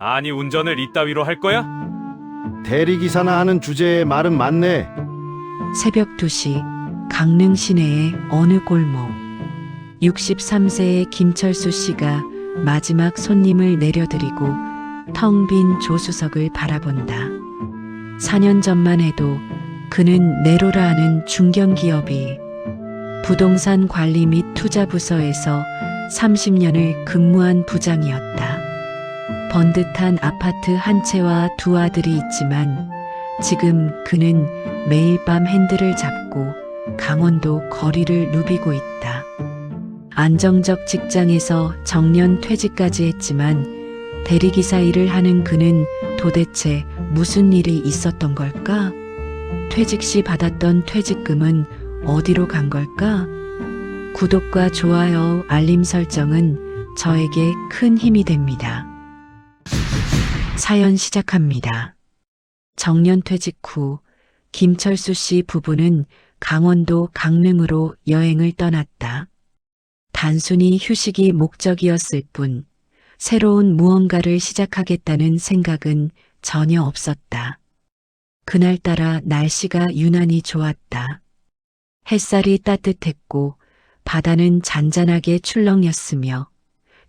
아니, 운전을 이따위로 할 거야? 대리기사나 하는 주제에 말은 많네. 새벽 2시 강릉 시내의 어느 골목. 63세의 김철수 씨가 마지막 손님을 내려드리고 텅 빈 조수석을 바라본다. 4년 전만 해도 그는 네로라 하는 중견기업이 부동산 관리 및 투자 부서에서 30년을 근무한 부장이었다. 번듯한 아파트 한 채와 두 아들이 있지만 지금 그는 매일 밤 핸들을 잡고 강원도 거리를 누비고 있다. 안정적 직장에서 정년 퇴직까지 했지만 대리기사 일을 하는 그는 도대체 무슨 일이 있었던 걸까? 퇴직 시 받았던 퇴직금은 어디로 간 걸까? 구독과 좋아요, 알림 설정은 저에게 큰 힘이 됩니다. 사연 시작합니다. 정년 퇴직 후 김철수 씨 부부는 강원도 강릉으로 여행을 떠났다. 단순히 휴식이 목적이었을 뿐 새로운 무언가를 시작하겠다는 생각은 전혀 없었다. 그날따라 날씨가 유난히 좋았다. 햇살이 따뜻했고 바다는 잔잔하게 출렁였으며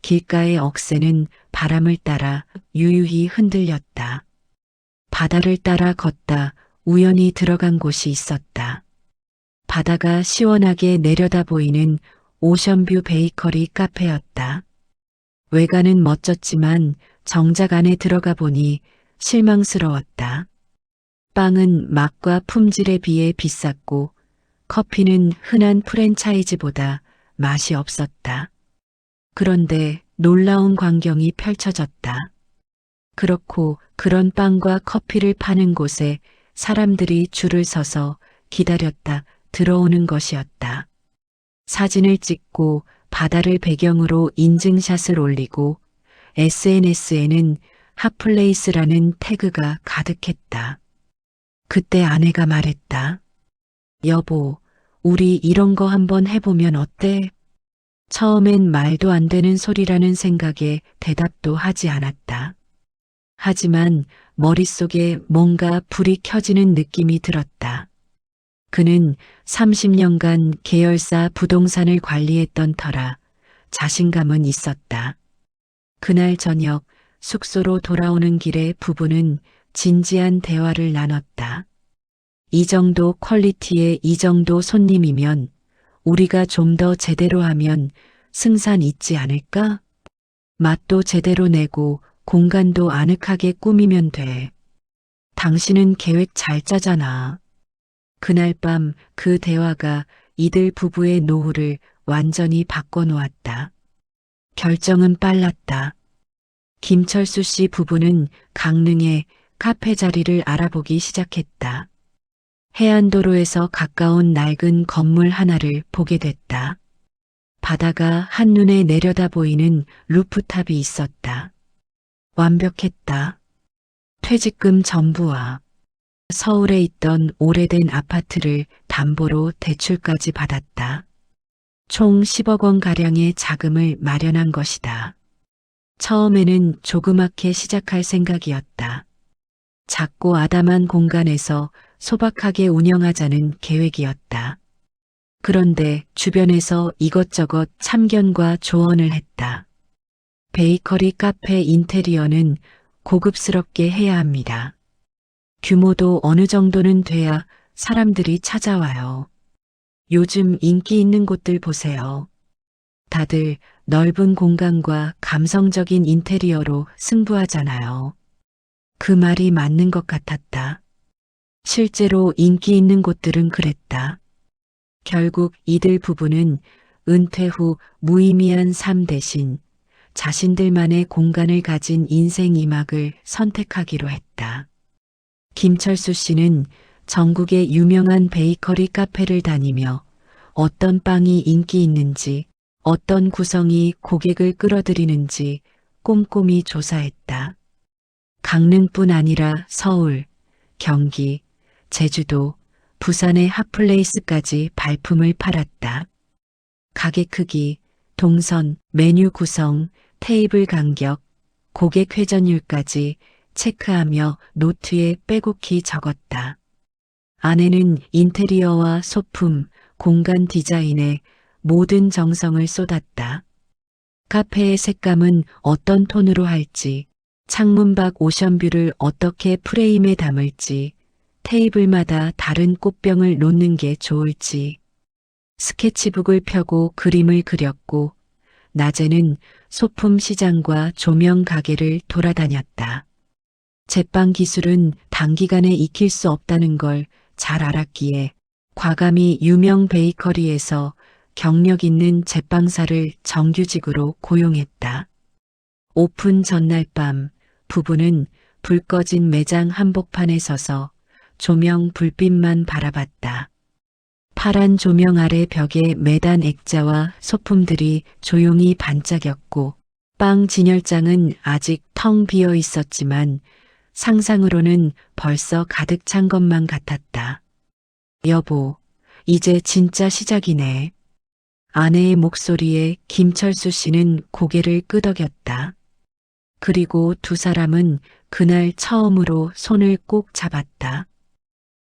길가의 억새는 바람을 따라 유유히 흔들렸다. 바다를 따라 걷다 우연히 들어간 곳이 있었다. 바다가 시원하게 내려다 보이는 오션뷰 베이커리 카페였다. 외관은 멋졌지만 정작 안에 들어가 보니 실망스러웠다. 빵은 맛과 품질에 비해 비쌌고 커피는 흔한 프랜차이즈보다 맛이 없었다. 그런데 놀라운 광경이 펼쳐졌다. 그렇고 그런 빵과 커피를 파는 곳에 사람들이 줄을 서서 기다렸다 들어오는 것이었다. 사진을 찍고 바다를 배경으로 인증샷을 올리고 SNS에는 핫플레이스라는 태그가 가득했다. 그때 아내가 말했다. 여보, 우리 이런 거 한번 해보면 어때? 처음엔 말도 안 되는 소리라는 생각에 대답도 하지 않았다. 하지만 머릿속에 뭔가 불이 켜지는 느낌이 들었다. 그는 30년간 계열사 부동산을 관리했던 터라 자신감은 있었다. 그날 저녁 숙소로 돌아오는 길에 부부는 진지한 대화를 나눴다. 이 정도 퀄리티의 이 정도 손님이면 우리가 좀 더 제대로 하면 승산 있지 않을까? 맛도 제대로 내고 공간도 아늑하게 꾸미면 돼. 당신은 계획 잘 짜잖아. 그날 밤 그 대화가 이들 부부의 노후를 완전히 바꿔놓았다. 결정은 빨랐다. 김철수 씨 부부는 강릉에 카페 자리를 알아보기 시작했다. 해안도로에서 가까운 낡은 건물 하나를 보게 됐다. 바다가 한눈에 내려다 보이는 루프탑이 있었다. 완벽했다. 퇴직금 전부와 서울에 있던 오래된 아파트를 담보로 대출까지 받았다. 총 10억 원가량의 자금을 마련한 것이다. 처음에는 조그맣게 시작할 생각이었다. 작고 아담한 공간에서 소박하게 운영하자는 계획이었다. 그런데 주변에서 이것저것 참견과 조언을 했다. 베이커리 카페 인테리어는 고급스럽게 해야 합니다. 규모도 어느 정도는 돼야 사람들이 찾아와요. 요즘 인기 있는 곳들 보세요. 다들 넓은 공간과 감성적인 인테리어로 승부하잖아요. 그 말이 맞는 것 같았다. 실제로 인기 있는 곳들은 그랬다. 결국 이들 부부는 은퇴 후 무의미한 삶 대신 자신들만의 공간을 가진 인생 2막을 선택하기로 했다. 김철수 씨는 전국의 유명한 베이커리 카페를 다니며 어떤 빵이 인기 있는지, 어떤 구성이 고객을 끌어들이는지 꼼꼼히 조사했다. 강릉뿐 아니라 서울, 경기, 제주도, 부산의 핫플레이스까지 발품을 팔았다. 가게 크기, 동선, 메뉴 구성, 테이블 간격, 고객 회전율까지 체크하며 노트에 빼곡히 적었다. 아내는 인테리어와 소품, 공간 디자인에 모든 정성을 쏟았다. 카페의 색감은 어떤 톤으로 할지, 창문 밖 오션뷰를 어떻게 프레임에 담을지, 테이블마다 다른 꽃병을 놓는 게 좋을지, 스케치북을 펴고 그림을 그렸고, 낮에는 소품 시장과 조명 가게를 돌아다녔다. 제빵 기술은 단기간에 익힐 수 없다는 걸 잘 알았기에 과감히 유명 베이커리에서 경력 있는 제빵사를 정규직으로 고용했다. 오픈 전날 밤 부부는 불 꺼진 매장 한복판에 서서 조명 불빛만 바라봤다. 파란 조명 아래 벽에 매단 액자와 소품들이 조용히 반짝였고 빵 진열장은 아직 텅 비어 있었지만 상상으로는 벌써 가득 찬 것만 같았다. 여보, 이제 진짜 시작이네. 아내의 목소리에 김철수 씨는 고개를 끄덕였다. 그리고 두 사람은 그날 처음으로 손을 꼭 잡았다.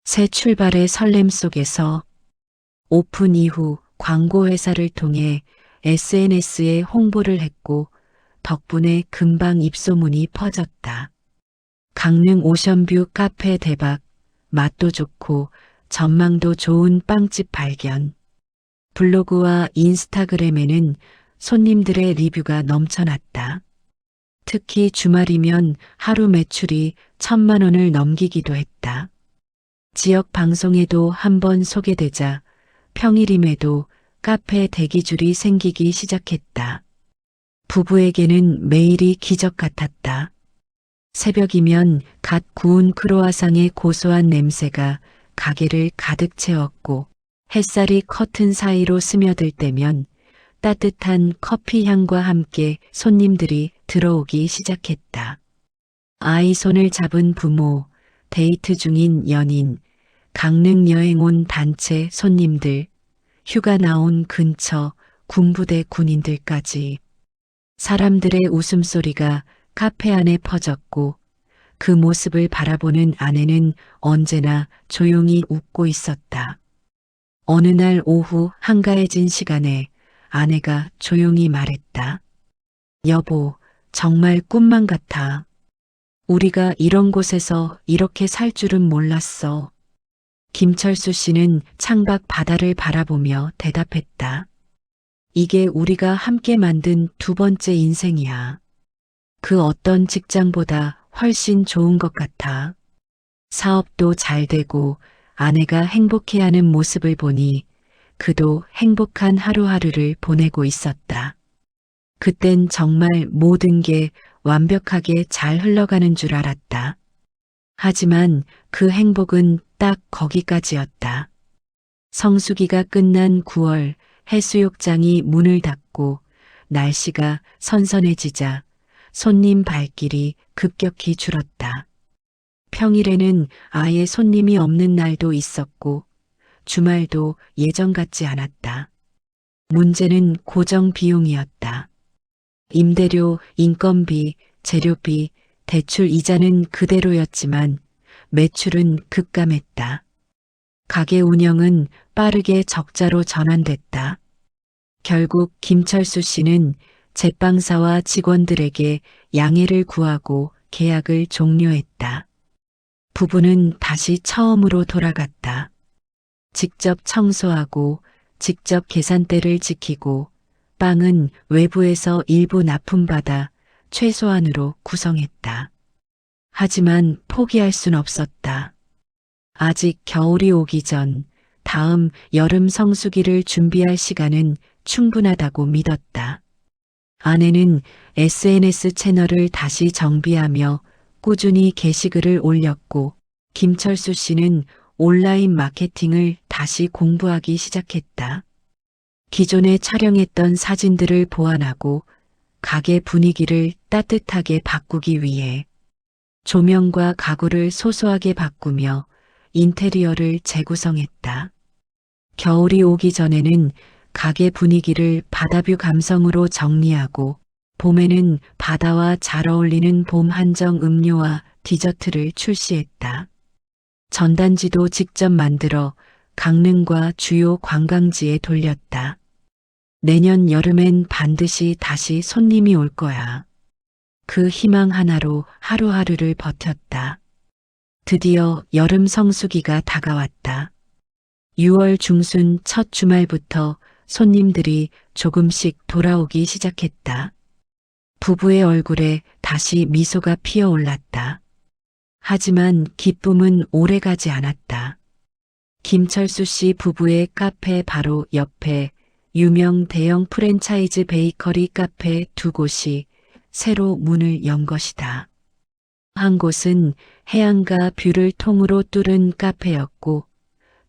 새 출발의 설렘 속에서 오픈 이후 광고회사를 통해 SNS에 홍보를 했고 덕분에 금방 입소문이 퍼졌다. 강릉 오션뷰 카페 대박, 맛도 좋고 전망도 좋은 빵집 발견. 블로그와 인스타그램에는 손님들의 리뷰가 넘쳐났다. 특히 주말이면 하루 매출이 1,000만 원을 넘기기도 했다. 지역 방송에도 한번 소개되자 평일임에도 카페 대기줄이 생기기 시작했다. 부부에게는 매일이 기적 같았다. 새벽이면 갓 구운 크로와상의 고소한 냄새가 가게를 가득 채웠고 햇살이 커튼 사이로 스며들 때면 따뜻한 커피 향과 함께 손님들이 들어오기 시작했다. 아이 손을 잡은 부모, 데이트 중인 연인, 강릉 여행 온 단체 손님들, 휴가 나온 근처 군부대 군인들까지 사람들의 웃음소리가 카페 안에 퍼졌고 그 모습을 바라보는 아내는 언제나 조용히 웃고 있었다. 어느 날 오후 한가해진 시간에 아내가 조용히 말했다. 여보, 정말 꿈만 같아. 우리가 이런 곳에서 이렇게 살 줄은 몰랐어. 김철수 씨는 창밖 바다를 바라보며 대답했다. 이게 우리가 함께 만든 두 번째 인생이야. 그 어떤 직장보다 훨씬 좋은 것 같아. 사업도 잘 되고 아내가 행복해하는 모습을 보니 그도 행복한 하루하루를 보내고 있었다. 그땐 정말 모든 게 완벽하게 잘 흘러가는 줄 알았다. 하지만 그 행복은 딱 거기까지였다. 성수기가 끝난 9월 해수욕장이 문을 닫고 날씨가 선선해지자 손님 발길이 급격히 줄었다. 평일에는 아예 손님이 없는 날도 있었고 주말도 예전 같지 않았다. 문제는 고정 비용이었다. 임대료, 인건비, 재료비, 대출 이자는 그대로였지만 매출은 급감했다. 가게 운영은 빠르게 적자로 전환됐다. 결국 김철수 씨는 제빵사와 직원들에게 양해를 구하고 계약을 종료했다. 부부는 다시 처음으로 돌아갔다. 직접 청소하고 직접 계산대를 지키고 빵은 외부에서 일부 납품받아 최소한으로 구성했다. 하지만 포기할 순 없었다. 아직 겨울이 오기 전 다음 여름 성수기를 준비할 시간은 충분하다고 믿었다. 아내는 SNS 채널을 다시 정비하며 꾸준히 게시글을 올렸고 김철수 씨는 온라인 마케팅을 다시 공부하기 시작했다. 기존에 촬영했던 사진들을 보완하고 가게 분위기를 따뜻하게 바꾸기 위해 조명과 가구를 소소하게 바꾸며 인테리어를 재구성했다. 겨울이 오기 전에는 가게 분위기를 바다뷰 감성으로 정리하고 봄에는 바다와 잘 어울리는 봄 한정 음료와 디저트를 출시했다. 전단지도 직접 만들어 강릉과 주요 관광지에 돌렸다. 내년 여름엔 반드시 다시 손님이 올 거야. 그 희망 하나로 하루하루를 버텼다. 드디어 여름 성수기가 다가왔다. 6월 중순 첫 주말부터 손님들이 조금씩 돌아오기 시작했다. 부부의 얼굴에 다시 미소가 피어올랐다. 하지만 기쁨은 오래가지 않았다. 김철수 씨 부부의 카페 바로 옆에 유명 대형 프랜차이즈 베이커리 카페 두 곳이 새로 문을 연 것이다. 한 곳은 해안가 뷰를 통으로 뚫은 카페였고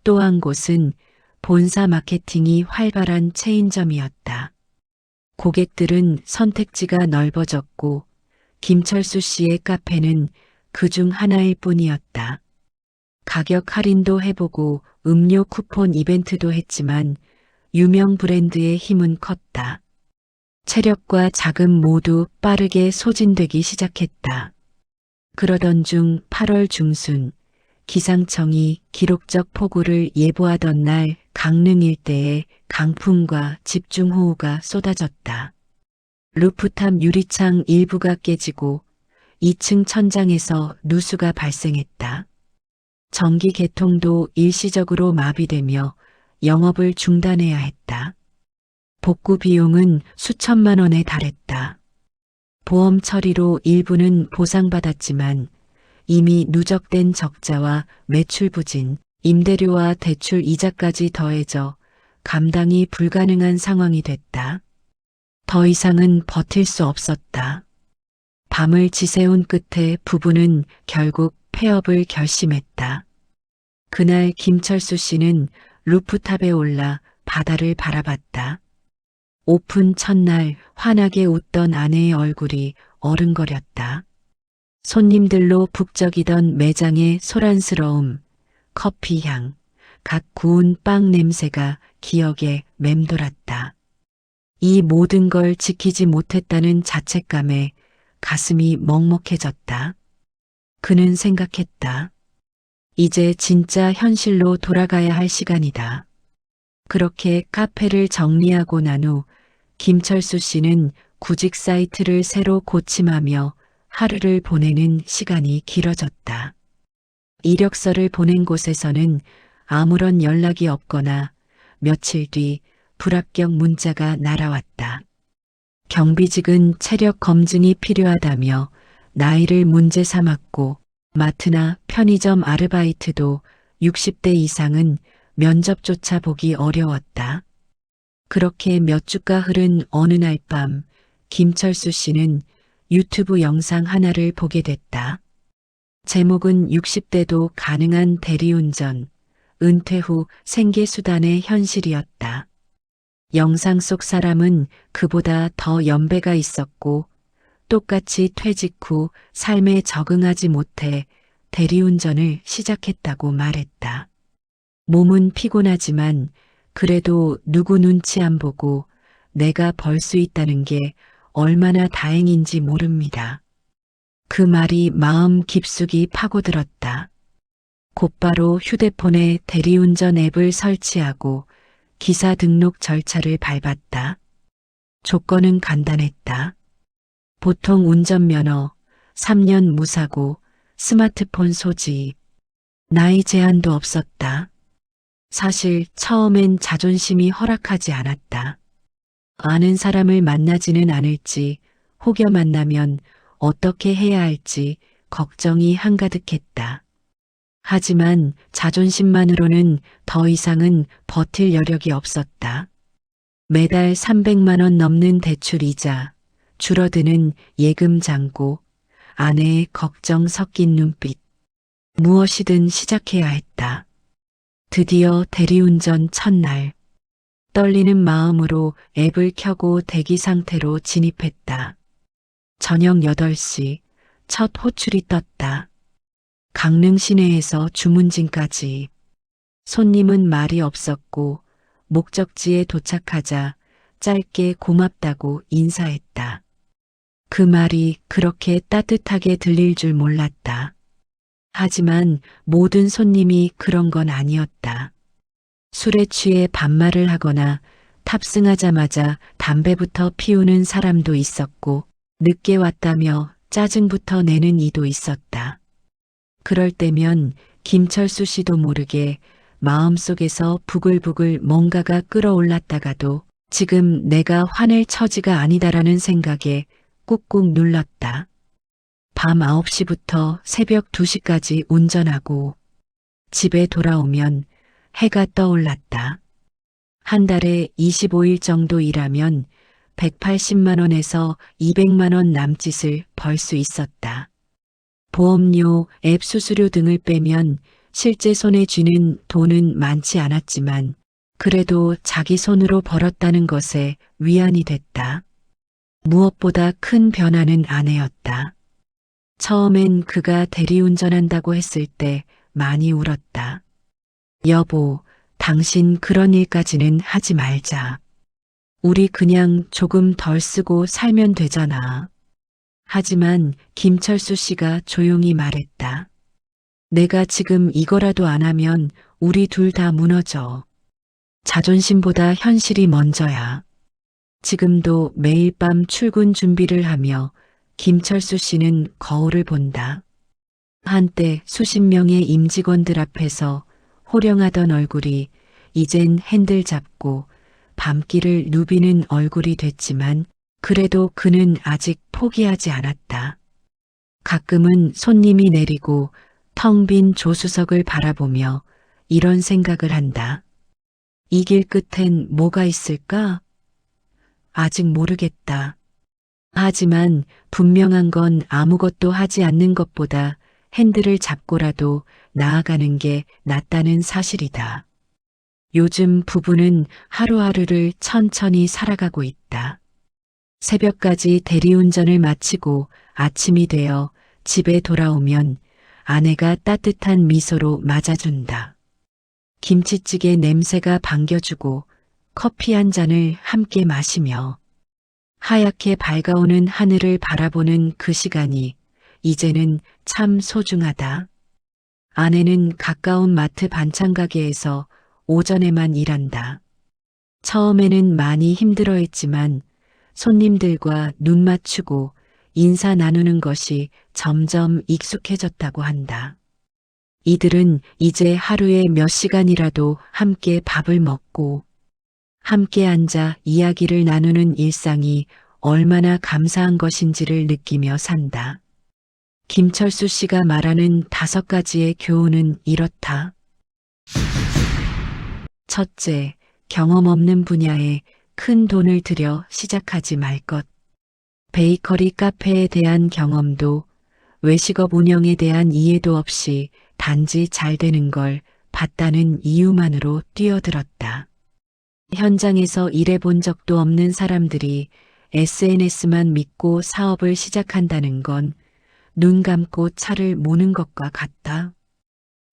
또 한 곳은 본사 마케팅이 활발한 체인점이었다. 고객들은 선택지가 넓어졌고 김철수 씨의 카페는 그중 하나일 뿐이었다. 가격 할인도 해보고 음료 쿠폰 이벤트도 했지만 유명 브랜드의 힘은 컸다. 체력과 자금 모두 빠르게 소진되기 시작했다. 그러던 중 8월 중순 기상청이 기록적 폭우를 예보하던 날 강릉 일대에 강풍과 집중호우가 쏟아졌다. 루프탑 유리창 일부가 깨지고 2층 천장에서 누수가 발생했다. 전기 개통도 일시적으로 마비되며 영업을 중단해야 했다. 복구 비용은 수천만 원에 달했다. 보험 처리로 일부는 보상받았지만 이미 누적된 적자와 매출 부진, 임대료와 대출 이자까지 더해져 감당이 불가능한 상황이 됐다. 더 이상은 버틸 수 없었다. 밤을 지새운 끝에 부부는 결국 폐업을 결심했다. 그날 김철수 씨는 루프탑에 올라 바다를 바라봤다. 오픈 첫날 환하게 웃던 아내의 얼굴이 어른거렸다. 손님들로 북적이던 매장의 소란스러움, 커피향, 갓 구운 빵 냄새가 기억에 맴돌았다. 이 모든 걸 지키지 못했다는 자책감에 가슴이 먹먹해졌다. 그는 생각했다. 이제 진짜 현실로 돌아가야 할 시간이다. 그렇게 카페를 정리하고 난 후 김철수 씨는 구직 사이트를 새로 고침하며 하루를 보내는 시간이 길어졌다. 이력서를 보낸 곳에서는 아무런 연락이 없거나 며칠 뒤 불합격 문자가 날아왔다. 경비직은 체력 검증이 필요하다며 나이를 문제 삼았고 마트나 편의점 아르바이트도 60대 이상은 면접조차 보기 어려웠다. 그렇게 몇 주가 흐른 어느 날 밤 김철수 씨는 유튜브 영상 하나를 보게 됐다. 제목은 60대도 가능한 대리운전, 은퇴 후 생계수단의 현실이었다. 영상 속 사람은 그보다 더 연배가 있었고 똑같이 퇴직 후 삶에 적응하지 못해 대리운전을 시작했다고 말했다. 몸은 피곤하지만 그래도 누구 눈치 안 보고 내가 벌 수 있다는 게 얼마나 다행인지 모릅니다. 그 말이 마음 깊숙이 파고들었다. 곧바로 휴대폰에 대리운전 앱을 설치하고 기사 등록 절차를 밟았다. 조건은 간단했다. 보통 운전면허, 3년 무사고, 스마트폰 소지, 나이 제한도 없었다. 사실 처음엔 자존심이 허락하지 않았다. 아는 사람을 만나지는 않을지, 혹여 만나면 어떻게 해야 할지 걱정이 한가득했다. 하지만 자존심만으로는 더 이상은 버틸 여력이 없었다. 매달 300만 원 넘는 대출 이자, 줄어드는 예금 잔고, 아내의 걱정 섞인 눈빛. 무엇이든 시작해야 했다. 드디어 대리운전 첫날. 떨리는 마음으로 앱을 켜고 대기 상태로 진입했다. 저녁 8시 첫 호출이 떴다. 강릉 시내에서 주문진까지. 손님은 말이 없었고 목적지에 도착하자 짧게 고맙다고 인사했다. 그 말이 그렇게 따뜻하게 들릴 줄 몰랐다. 하지만 모든 손님이 그런 건 아니었다. 술에 취해 반말을 하거나 탑승하자마자 담배부터 피우는 사람도 있었고 늦게 왔다며 짜증부터 내는 이도 있었다. 그럴 때면 김철수 씨도 모르게 마음속에서 부글부글 뭔가가 끓어올랐다가도 지금 내가 화낼 처지가 아니다라는 생각에 꾹꾹 눌렀다. 밤 9시부터 새벽 2시까지 운전하고 집에 돌아오면 해가 떠올랐다. 한 달에 25일 정도 일하면 180만 원에서 200만 원 남짓을 벌 수 있었다. 보험료, 앱 수수료 등을 빼면 실제 손에 쥐는 돈은 많지 않았지만 그래도 자기 손으로 벌었다는 것에 위안이 됐다. 무엇보다 큰 변화는 아내였다. 처음엔 그가 대리운전한다고 했을 때 많이 울었다. 여보, 당신 그런 일까지는 하지 말자. 우리 그냥 조금 덜 쓰고 살면 되잖아. 하지만 김철수 씨가 조용히 말했다. 내가 지금 이거라도 안 하면 우리 둘 다 무너져. 자존심보다 현실이 먼저야. 지금도 매일 밤 출근 준비를 하며 김철수 씨는 거울을 본다. 한때 수십 명의 임직원들 앞에서 호령하던 얼굴이 이젠 핸들 잡고 밤길을 누비는 얼굴이 됐지만 그래도 그는 아직 포기하지 않았다. 가끔은 손님이 내리고 텅 빈 조수석을 바라보며 이런 생각을 한다. 이 길 끝엔 뭐가 있을까? 아직 모르겠다. 하지만 분명한 건 아무것도 하지 않는 것보다 핸들을 잡고라도 나아가는 게 낫다는 사실이다. 요즘 부부는 하루하루를 천천히 살아가고 있다. 새벽까지 대리운전을 마치고 아침이 되어 집에 돌아오면 아내가 따뜻한 미소로 맞아준다. 김치찌개 냄새가 반겨주고 커피 한 잔을 함께 마시며 하얗게 밝아오는 하늘을 바라보는 그 시간이 이제는 참 소중하다. 아내는 가까운 마트 반찬 가게에서 오전에만 일한다. 처음에는 많이 힘들어했지만 손님들과 눈 맞추고 인사 나누는 것이 점점 익숙해졌다고 한다. 이들은 이제 하루에 몇 시간이라도 함께 밥을 먹고 함께 앉아 이야기를 나누는 일상이 얼마나 감사한 것인지를 느끼며 산다. 김철수 씨가 말하는 5가지의 교훈은 이렇다. 첫째, 경험 없는 분야에 큰 돈을 들여 시작하지 말 것. 베이커리 카페에 대한 경험도 외식업 운영에 대한 이해도 없이 단지 잘 되는 걸 봤다는 이유만으로 뛰어들었다. 현장에서 일해본 적도 없는 사람들이 SNS만 믿고 사업을 시작한다는 건 눈 감고 차를 모는 것과 같다.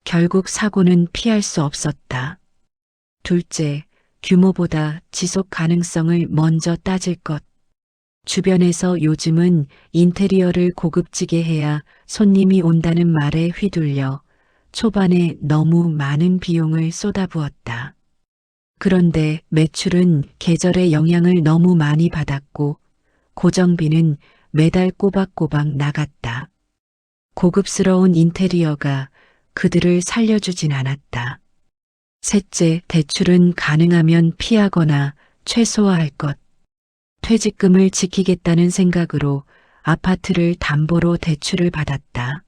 결국 사고는 피할 수 없었다. 둘째, 규모보다 지속 가능성을 먼저 따질 것. 주변에서 요즘은 인테리어를 고급지게 해야 손님이 온다는 말에 휘둘려 초반에 너무 많은 비용을 쏟아부었다. 그런데 매출은 계절의 영향을 너무 많이 받았고 고정비는 매달 꼬박꼬박 나갔다. 고급스러운 인테리어가 그들을 살려주진 않았다. 셋째, 대출은 가능하면 피하거나 최소화할 것. 퇴직금을 지키겠다는 생각으로 아파트를 담보로 대출을 받았다.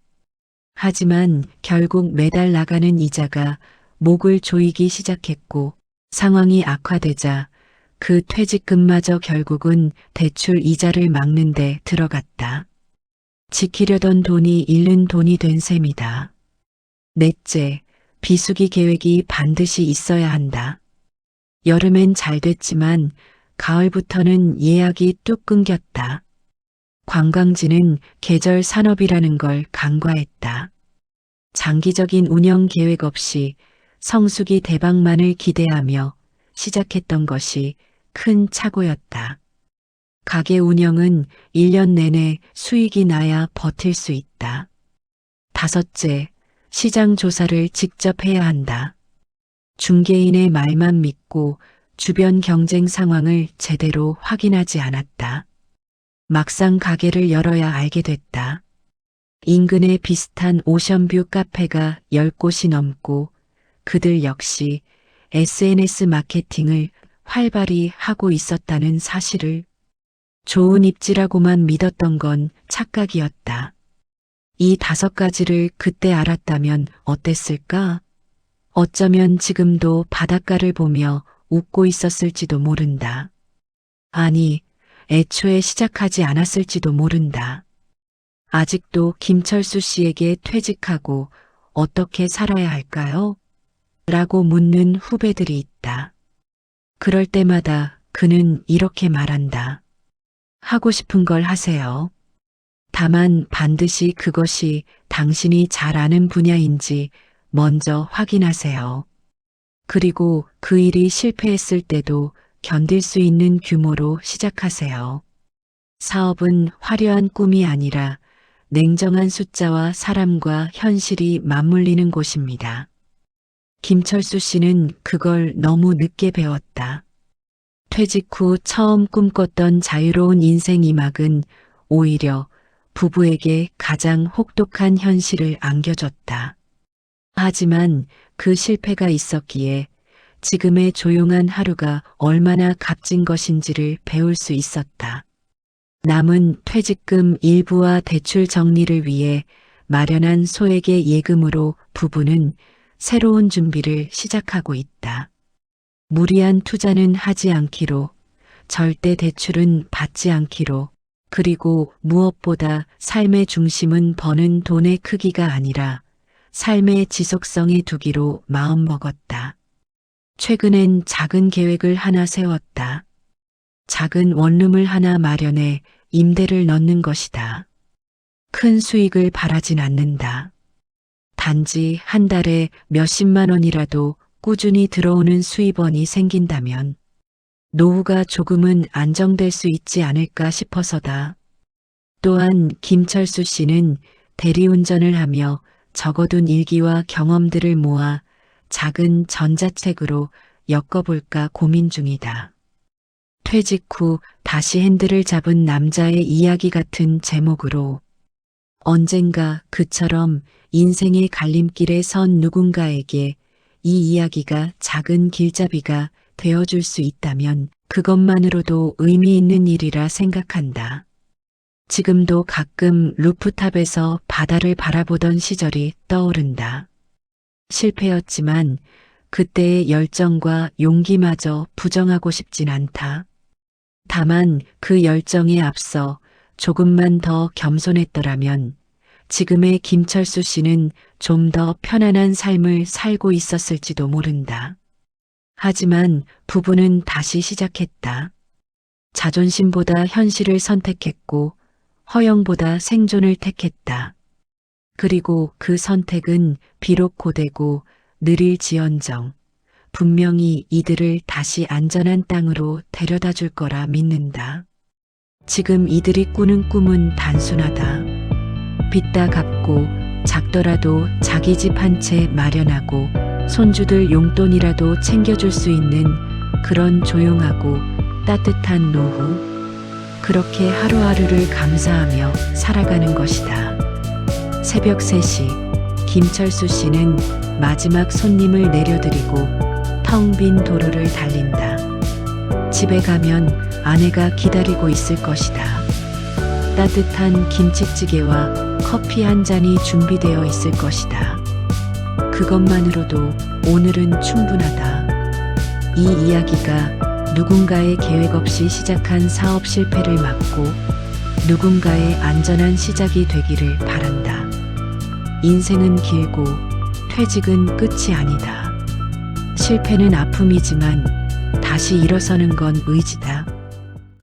하지만 결국 매달 나가는 이자가 목을 조이기 시작했고 상황이 악화되자 그 퇴직금마저 결국은 대출 이자를 막는 데 들어갔다. 지키려던 돈이 잃는 돈이 된 셈이다. 넷째, 비수기 계획이 반드시 있어야 한다. 여름엔 잘 됐지만 가을부터는 예약이 뚝 끊겼다. 관광지는 계절 산업이라는 걸 간과했다. 장기적인 운영 계획 없이 성수기 대박만을 기대하며 시작했던 것이 큰 착오였다. 가게 운영은 1년 내내 수익이 나야 버틸 수 있다. 다섯째, 시장 조사를 직접 해야 한다. 중개인의 말만 믿고 주변 경쟁 상황을 제대로 확인하지 않았다. 막상 가게를 열어야 알게 됐다. 인근에 비슷한 오션뷰 카페가 10곳이 넘고 그들 역시 SNS 마케팅을 활발히 하고 있었다는 사실을. 좋은 입지라고만 믿었던 건 착각이었다. 이 5가지를 그때 알았다면 어땠을까? 어쩌면 지금도 바닷가를 보며 웃고 있었을지도 모른다. 아니, 애초에 시작하지 않았을지도 모른다. 아직도 김철수 씨에게 퇴직하고 어떻게 살아야 할까요? 라고 묻는 후배들이 있다. 그럴 때마다 그는 이렇게 말한다. 하고 싶은 걸 하세요. 다만 반드시 그것이 당신이 잘 아는 분야인지 먼저 확인하세요. 그리고 그 일이 실패했을 때도 견딜 수 있는 규모로 시작하세요. 사업은 화려한 꿈이 아니라 냉정한 숫자와 사람과 현실이 맞물리는 곳입니다. 김철수 씨는 그걸 너무 늦게 배웠다. 퇴직 후 처음 꿈꿨던 자유로운 인생 이막은 오히려 부부에게 가장 혹독한 현실을 안겨줬다. 하지만 그 실패가 있었기에 지금의 조용한 하루가 얼마나 값진 것인지를 배울 수 있었다. 남은 퇴직금 일부와 대출 정리를 위해 마련한 소액의 예금으로 부부는 새로운 준비를 시작하고 있다. 무리한 투자는 하지 않기로, 절대 대출은 받지 않기로, 그리고 무엇보다 삶의 중심은 버는 돈의 크기가 아니라 삶의 지속성에 두기로 마음먹었다. 최근엔 작은 계획을 하나 세웠다. 작은 원룸을 하나 마련해 임대를 넣는 것이다. 큰 수익을 바라진 않는다. 단지 한 달에 몇십만 원이라도 꾸준히 들어오는 수입원이 생긴다면 노후가 조금은 안정될 수 있지 않을까 싶어서다. 또한 김철수 씨는 대리운전을 하며 적어둔 일기와 경험들을 모아 작은 전자책으로 엮어볼까 고민 중이다. 퇴직 후 다시 핸들을 잡은 남자의 이야기 같은 제목으로 언젠가 그처럼 인생의 갈림길에 선 누군가에게 이 이야기가 작은 길잡이가 되어줄 수 있다면 그것만으로도 의미 있는 일이라 생각한다. 지금도 가끔 루프탑에서 바다를 바라보던 시절이 떠오른다. 실패였지만 그때의 열정과 용기마저 부정하고 싶진 않다. 다만 그 열정에 앞서 조금만 더 겸손했더라면 지금의 김철수 씨는 좀 더 편안한 삶을 살고 있었을지도 모른다. 하지만 부부는 다시 시작했다. 자존심보다 현실을 선택했고 허영보다 생존을 택했다. 그리고 그 선택은 비록 고되고 느릴지언정 분명히 이들을 다시 안전한 땅으로 데려다 줄 거라 믿는다. 지금 이들이 꾸는 꿈은 단순하다. 빚다 갚고 작더라도 자기 집 한 채 마련하고 손주들 용돈이라도 챙겨줄 수 있는 그런 조용하고 따뜻한 노후. 그렇게 하루하루를 감사하며 살아가는 것이다. 새벽 3시 김철수 씨는 마지막 손님을 내려드리고 텅 빈 도로를 달린다. 집에 가면 아내가 기다리고 있을 것이다. 따뜻한 김치찌개와 커피 한 잔이 준비되어 있을 것이다. 그것만으로도 오늘은 충분하다. 이 이야기가 누군가의 계획 없이 시작한 사업 실패를 막고 누군가의 안전한 시작이 되기를 바란다. 인생은 길고 퇴직은 끝이 아니다. 실패는 아픔이지만 다시 일어서는 건 의지다.